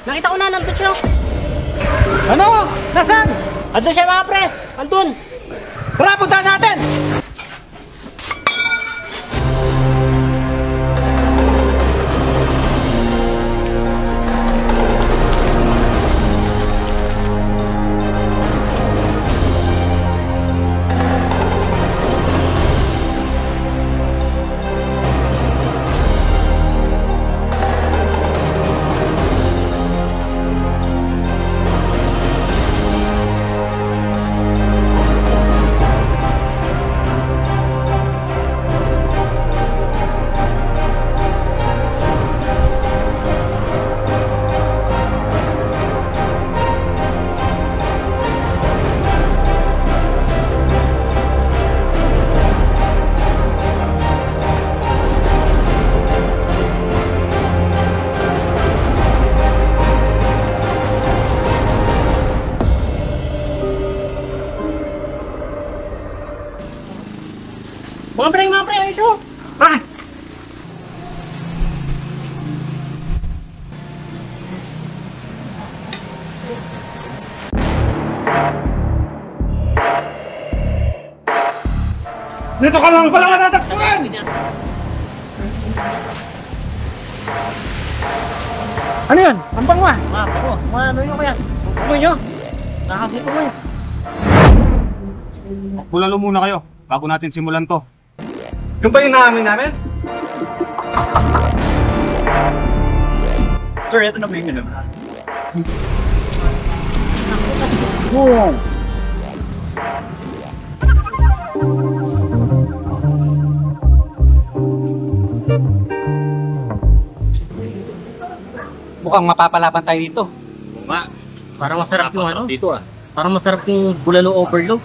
Nakita ko na, nandun siya. Ano? Nasaan? Andun siya mga pre. Andun. Tara, punta natin! Mga pre, ito. Ah! Dito ka lang pala natatakbuhan! Ano yun? Ampang mo ah! Ano yun kaya? Ano yun? Nakakita mo yun. Bulalo muna kayo bago natin simulan to. Yung ba yung naamin namin? Sir, ito na ba yung ano? Oo. Mukhang mapapalaban tayo dito. Oo nga. Parang masarap yung ano? Dito ah. Parang masarap yung bulalo overload.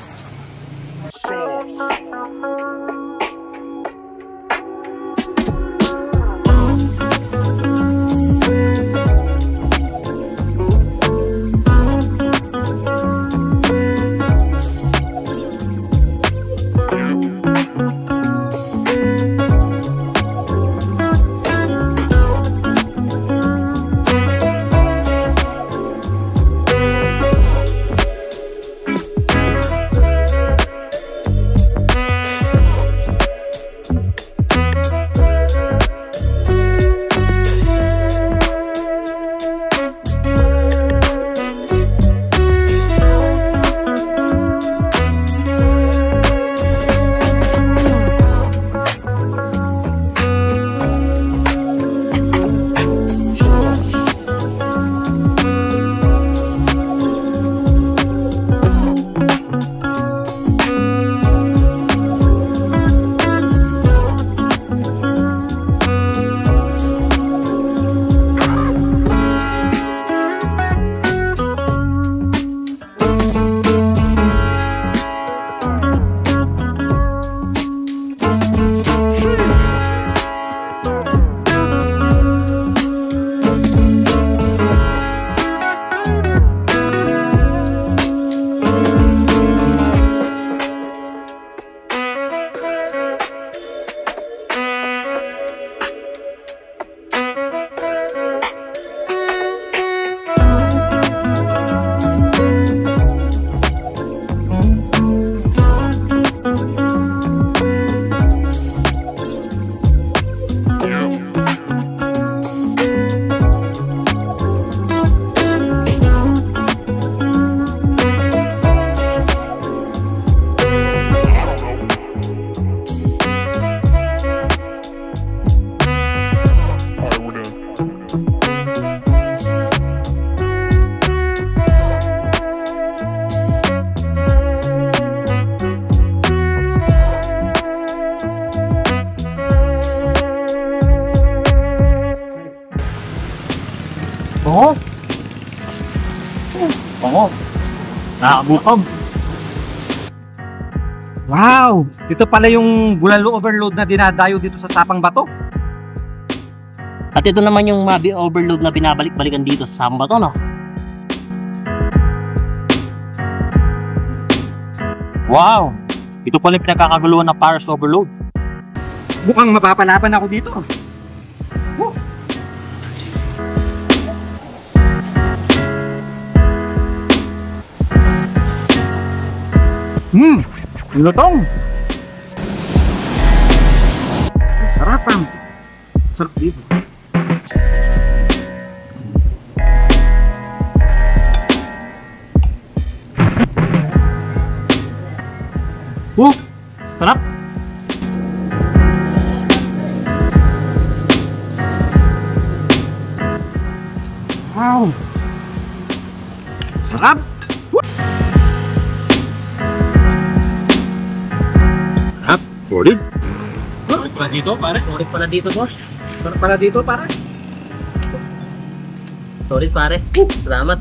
Oo. Oo. Nakakagutom. Wow! Ito pala yung bulalo overload na dinadayo dito sa Sapang Bato. At ito naman yung Mabi overload na binabalik-balikan dito sa Sapang Bato, no? Wow! Ito pala yung pinagkakaguluhan ng Paris overload. Mukhang mapapalaban ako dito. Lutong. Sarap ang. Sarap dito. Sarap. Wow. Sarap. Sarap. Solid. Sulit pala dito, pare. Sulit pala dito, boss. Sarap pala dito, para. Sulit, pare. Salamat.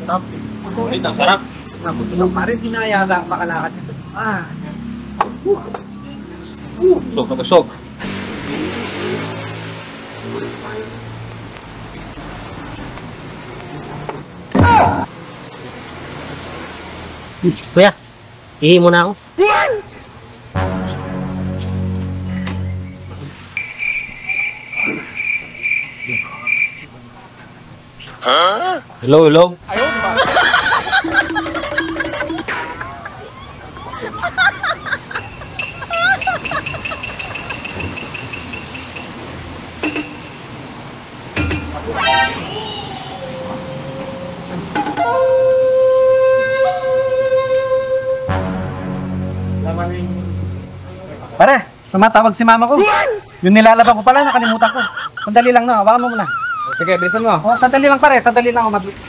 Sarap. Solid ang sarap. Tapos yung pare, dinayaga ang makalakad nito. Busog na busog. Kuya, ihi muna ako. Hello, hello. Pare, tumatawag si mama ko. Yung nilalaba ko pala, nakalimutan ko. Sandali lang, no? Hawakan mo muna. Sige, bilisan mo. Oh, sandali lang, pare. Sandali lang ako mag-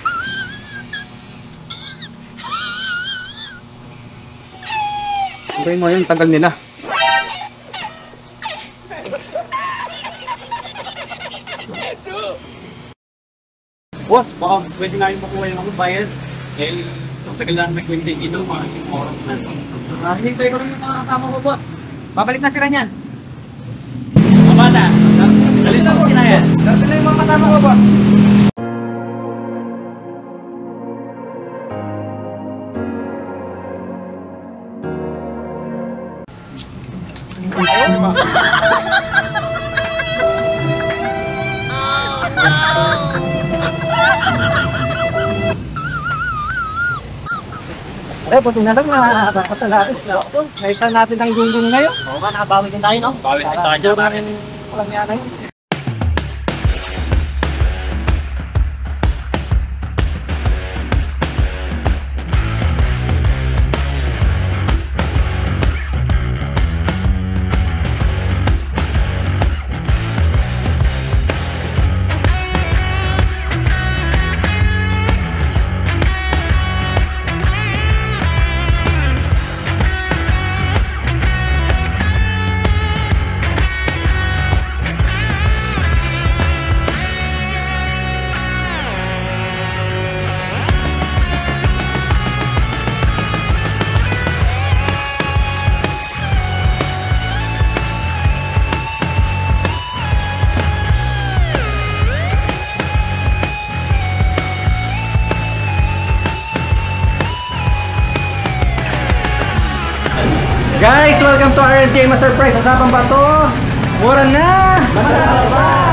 Sabihin mo yun, tagal nila. Boss, baka pwede nga yung makuha yung bayad. Eh, ang tagal lang nag-20 dito, mga oras na. Hintay ko rin yung nakakama ko, boss. Babalik na sila niyan. Tama na. Dali na sila yan. Dati na yung mga kasama ko, boss. Buti na lang nakakatalarin sila. Naisa natin ang gunggong ngayon. Oo ka, nakabawi din tayo, no? Bawi din tayo. Walang yan ay. Guys, welcome to RNJ Master Price. Usapang Bato. Mura na! Masarap!